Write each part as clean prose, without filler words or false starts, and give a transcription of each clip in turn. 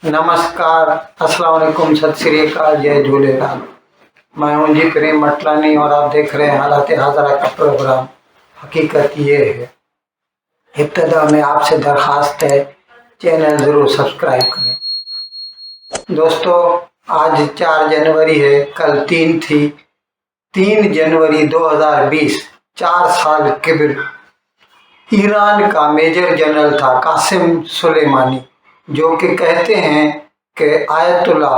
नमस्कार, अस्सलाम वालेकुम, सत श्री अकाल, जय झूलेलाल। मैं हूं जी प्रेम मटलानी और आप देख रहे हैं हालात हाजरा का प्रोग्राम। हकीकत ये है, इब्तदा में आपसे दरखास्त है, चैनल ज़रूर सब्सक्राइब करें। दोस्तों, आज 4 जनवरी है, कल 3 थी। 3 जनवरी 2020, 4 साल क़ब्ल ईरान का मेजर जनरल था कासिम सुलेमानी, जो कि कहते हैं कि आयतुल्ला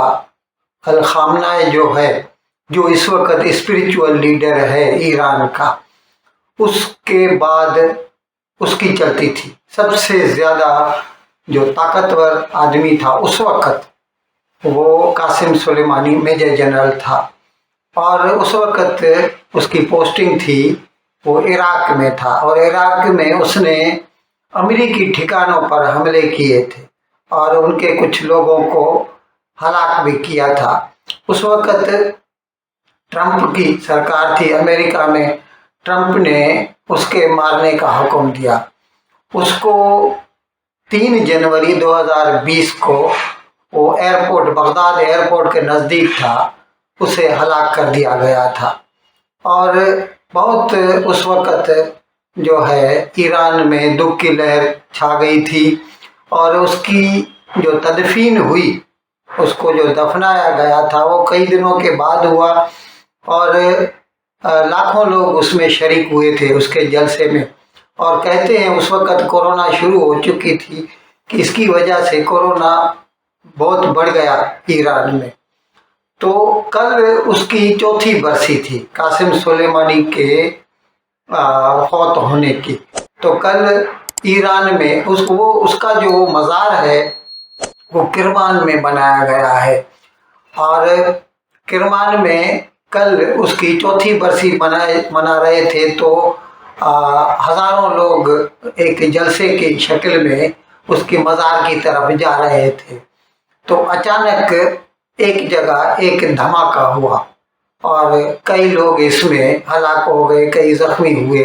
अल खामनाई जो है, जो इस वक्त स्पिरिचुअल लीडर है ईरान का, उसके बाद उसकी चलती थी। सबसे ज़्यादा जो ताकतवर आदमी था उस वक्त, वो कासिम सुलेमानी मेजर जनरल था। और उस वक्त उसकी पोस्टिंग थी, वो इराक में था, और इराक में उसने अमेरिकी ठिकानों पर हमले किए थे और उनके कुछ लोगों को हलाक भी किया था। उस वक्त ट्रंप की सरकार थी अमेरिका में, ट्रंप ने उसके मारने का हुक्म दिया। उसको 3 जनवरी 2020 को वो एयरपोर्ट, बगदाद एयरपोर्ट के नज़दीक था, उसे हलाक कर दिया गया था। और बहुत उस वक़्त जो है ईरान में दुख की लहर छा गई थी और उसकी जो तदफीन हुई, उसको जो दफनाया गया था, वो कई दिनों के बाद हुआ और लाखों लोग उसमें शरीक हुए थे उसके जलसे में। और कहते हैं उस वक़्त कोरोना शुरू हो चुकी थी कि इसकी वजह से कोरोना बहुत बढ़ गया ईरान में। तो कल उसकी 4थी बरसी थी कासिम सुलेमानी के फौत होने की। तो कल ईरान में उसका जो मज़ार है वो किरमान में बनाया गया है, और किरमान में कल उसकी 4थी बरसी मना रहे थे। तो हज़ारों लोग एक जलसे की शक्ल में उसकी मज़ार की तरफ जा रहे थे। तो अचानक एक जगह एक धमाका हुआ और कई लोग इसमें हलाक हो गए, कई जख्मी हुए,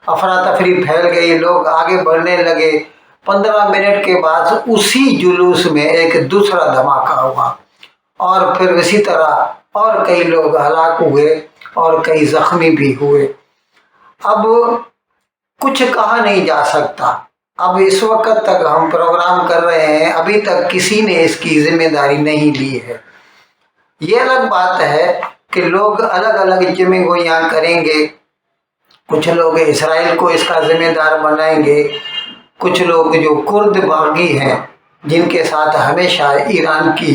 अफरा तफरी फैल गई, लोग आगे बढ़ने लगे। 15 मिनट के बाद उसी जुलूस में एक दूसरा धमाका हुआ और फिर इसी तरह और कई लोग हलाक हुए और कई जख्मी भी हुए। अब कुछ कहा नहीं जा सकता। अब इस वक्त तक हम प्रोग्राम कर रहे हैं, अभी तक किसी ने इसकी जिम्मेदारी नहीं ली है। ये अलग बात है कि लोग अलग अलग जिम्मेगोइयाँ करेंगे। कुछ लोग इसराइल को इसका जिम्मेदार बनाएंगे, कुछ लोग जो कुर्द बागी हैं, जिनके साथ हमेशा ईरान की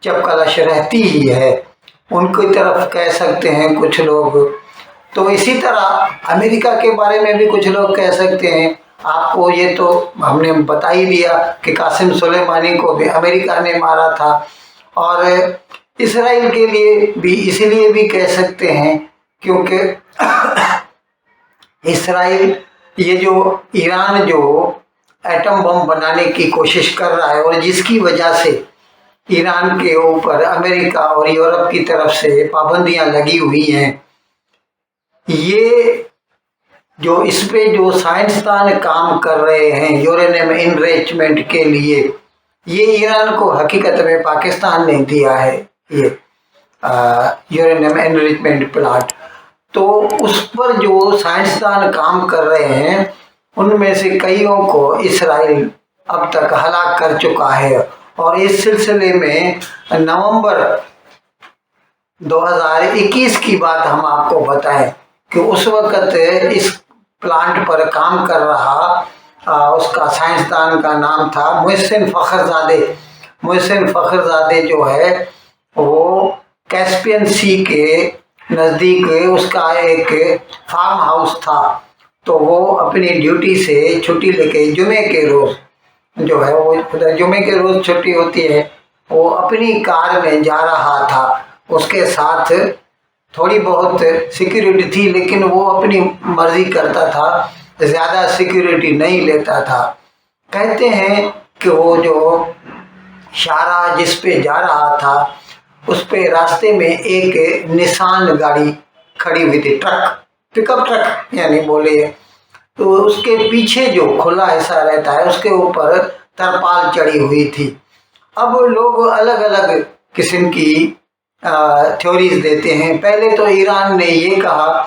चपकलश रहती ही है, उनकी तरफ कह सकते हैं कुछ लोग। तो इसी तरह अमेरिका के बारे में भी कुछ लोग कह सकते हैं। आपको ये तो हमने बता ही दिया कि कासिम सुलेमानी को भी अमेरिका ने मारा था। और इसराइल के लिए भी इसलिए भी कह सकते हैं क्योंकि इसराइल, ये जो ईरान जो एटम बम बनाने की कोशिश कर रहा है और जिसकी वजह से ईरान के ऊपर अमेरिका और यूरोप की तरफ से पाबंदियां लगी हुई हैं, ये जो इस पे जो साइंसदान काम कर रहे हैं यूरेनियम इनरिचमेंट के लिए, ये ईरान को हकीकत में पाकिस्तान ने दिया है, ये यूरेनियम एनरिचमेंट प्लांट। तो उस पर जो साइंसदान काम कर रहे हैं, उनमें से कईयों को इसराइल अब तक हलाक कर चुका है। और इस सिलसिले में नवंबर 2021 की बात हम आपको बताएं कि उस वक्त इस प्लांट पर काम कर रहा उसका साइंसदान का नाम था मोहसिन फ़खरज़ादे। मोहसिन फ़खरज़ादे जो है वो कैस्पियन सी के नज़दीक उसका एक फार्म हाउस था। तो वो अपनी ड्यूटी से छुट्टी लेके जुमे के रोज़ जो है, वो जुमे के रोज़ छुट्टी होती है, वो अपनी कार में जा रहा था। उसके साथ थोड़ी बहुत सिक्योरिटी थी, लेकिन वो अपनी मर्जी करता था, ज़्यादा सिक्योरिटी नहीं लेता था। कहते हैं कि वो जो शाहराह जिस पे जा रहा था, उस पे रास्ते में एक निसान गाड़ी खड़ी हुई थी, ट्रक, पिकअप ट्रक यानी बोले। तो उसके पीछे जो खुला हिस्सा रहता है, उसके ऊपर तरपाल चढ़ी हुई थी। اب لوگ الگ الگ قسم کی تھیوریز دیتے ہیں۔ پہلے تو ایران نے یہ کہا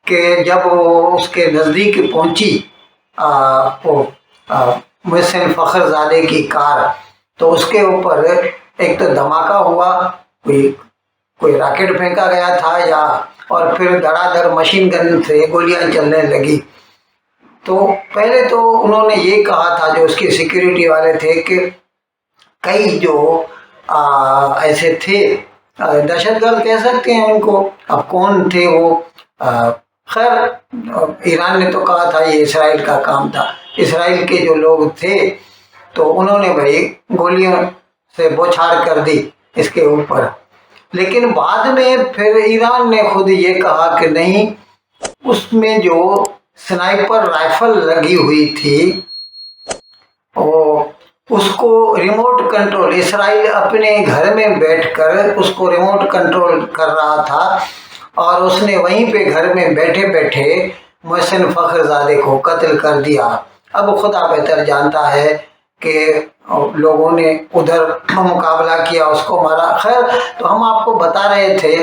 کہ جب وہ اس کے نزدیک پہنچی محسن فخر زادے کی کار، تو اس کے اوپر ایک تو دھماکہ ہوا، کوئی راکٹ پھینکا گیا تھا اور پھر دھڑا دھڑ مشین گن سے گولیاں چلنے لگی۔ تو پہلے تو انہوں نے یہ کہا تھا جو اس کے سیکیورٹی والے تھے کہ کئی جو ایسے تھے، دہشت گرد کہہ سکتے ہیں ان کو، اب کون تھے وہ، خیر ایران نے تو کہا تھا یہ اسرائیل کا کام تھا، اسرائیل کے جو لوگ تھے تو انہوں نے بھائی گولیوں سے بوچھاڑ کر دی اس کے اوپر۔ لیکن بعد میں پھر ایران نے خود یہ کہا کہ نہیں، اس میں جو سنائپر رائفل لگی ہوئی تھی اس کو ریموٹ کنٹرول، اسرائیل اپنے گھر میں بیٹھ کر اس کو ریموٹ کنٹرول کر رہا تھا، اور اس نے وہیں پہ گھر میں بیٹھے بیٹھے محسن فخر زادے کو قتل کر دیا۔ اب خدا بہتر جانتا ہے کہ لوگوں نے ادھر مقابلہ کیا، اس کو مارا۔ خیر تو ہم آپ کو بتا رہے تھے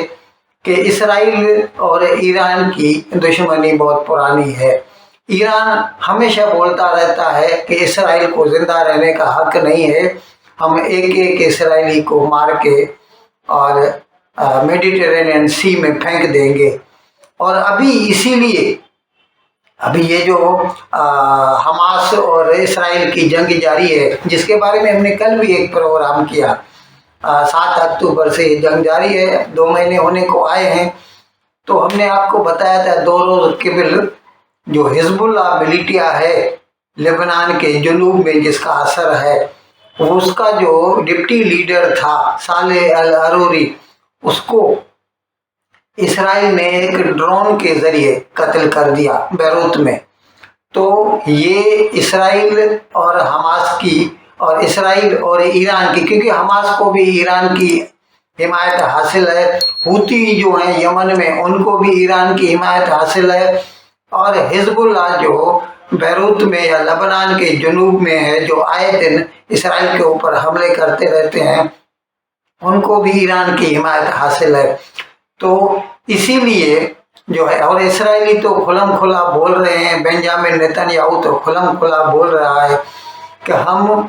کہ اسرائیل اور ایران کی دشمنی بہت پرانی ہے۔ ایران ہمیشہ بولتا رہتا ہے کہ اسرائیل کو زندہ رہنے کا حق نہیں ہے، ہم ایک ایک اسرائیلی کو مار کے اور میڈیٹرینین سی میں پھینک دیں گے۔ اور ابھی اسی لیے ابھی یہ جو حماس اور اسرائیل کی جنگ جاری ہے، جس کے بارے میں ہم نے کل بھی ایک پروگرام کیا، 7 اکتوبر سے یہ جنگ جاری ہے، 2 مہینے ہونے کو آئے ہیں۔ تو ہم نے آپ کو بتایا تھا 2 روز قبل جو حزب اللہ ملیٹیا ہے لبنان کے جنوب میں، جس کا اثر ہے، اس کا جو ڈپٹی لیڈر تھا صالح العروری، اس کو اسرائیل نے ایک ڈرون کے ذریعے قتل کر دیا بیروت میں۔ تو یہ اسرائیل اور حماس کی، اور اسرائیل اور ایران کی، کیونکہ حماس کو بھی ایران کی حمایت حاصل ہے، ہوتی جو ہیں یمن میں ان کو بھی ایران کی حمایت حاصل ہے، اور حزب اللہ جو بیروت میں یا لبنان کے جنوب میں ہے، جو آئے دن اسرائیل کے اوپر حملے کرتے رہتے ہیں، ان کو بھی ایران کی حمایت حاصل ہے۔ تو اسی لیے جو ہے، اور اسرائیلی تو کھلم کھلا بول رہے ہیں، بنجامن نیتن یاہو تو کھلم کھلا بول رہا ہے کہ ہم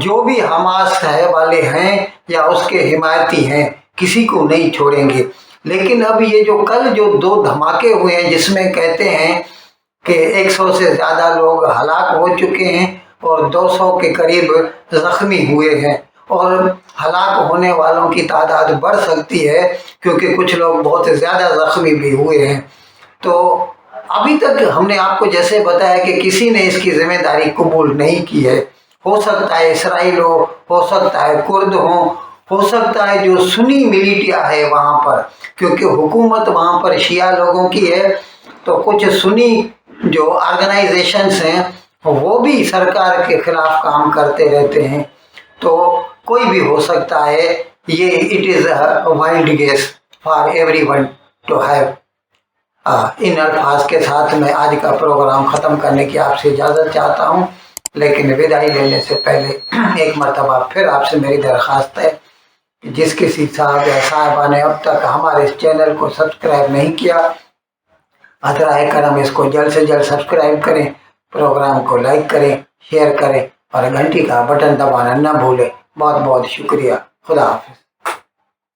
جو بھی حماس ہے والے ہیں یا اس کے حمایتی ہیں، کسی کو نہیں چھوڑیں گے۔ لیکن اب یہ جو کل جو 2 دھماکے ہوئے ہیں، جس میں کہتے ہیں کہ 100 سے زیادہ لوگ ہلاک ہو چکے ہیں اور 200 کے قریب زخمی ہوئے ہیں، اور ہلاک ہونے والوں کی تعداد بڑھ سکتی ہے کیونکہ کچھ لوگ بہت زیادہ زخمی بھی ہوئے ہیں۔ تو ابھی تک ہم نے آپ کو جیسے بتایا کہ کسی نے اس کی ذمہ داری قبول نہیں کی ہے۔ ہو سکتا ہے اسرائیل ہو سکتا ہے کرد ہو سکتا ہے جو سنی ملیٹیا ہے وہاں پر، کیونکہ حکومت وہاں پر شیعہ لوگوں کی ہے، تو کچھ سنی جو آرگنائزیشنز ہیں وہ بھی سرکار کے خلاف کام کرتے رہتے ہیں۔ تو کوئی بھی ہو سکتا ہے، یہ it is a wild guess for everyone to have. ان الفاظ کے ساتھ میں آج کا پروگرام ختم کرنے کی آپ سے اجازت چاہتا ہوں، لیکن وداعی لینے سے پہلے ایک مرتبہ پھر آپ سے میری درخواست ہے، جس کسی صاحب یا صاحبہ نے اب تک ہمارے اس چینل کو سبسکرائب نہیں کیا، ادرائے کرم اس کو جلد سے جلد سبسکرائب کریں، پروگرام کو لائک کریں، شیئر کریں، اور گھنٹی کا بٹن دبانا نہ بھولیں۔ بہت بہت شکریہ۔ خدا حافظ۔